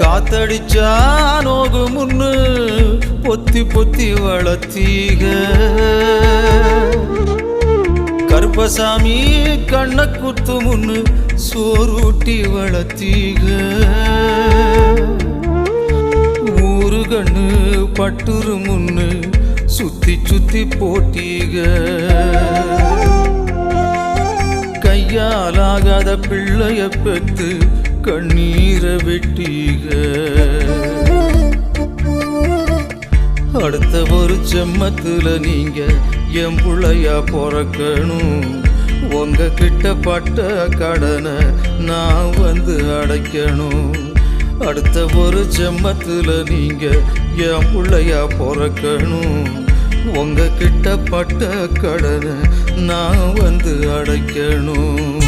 காத்தடிச்சா நோகு முன்னு பொத்தி பொத்தி வளர்த்தீக கருப்பசாமி கண்ண குத்து முன்னு சோறுட்டி வளர்த்தீக ஊரு கண்ணு பட்டுரு முன்னு சுத்தி சுத்தி போட்டீக கையாலாகாத பிள்ளைய பெத்து கண்ணீரை வெட்டீக அடுத்த ஒரு செம்மத்துல நீங்க என் புள்ளையா பிறக்கணும் உங்க கிட்ட பட்ட கடனை நான் வந்து அடைக்கணும் அடுத்த ஒரு செம்மத்துல நீங்க என் புள்ளையா பிறக்கணும் உங்க கிட்ட பட்ட கடனை நான் வந்து அடைக்கணும்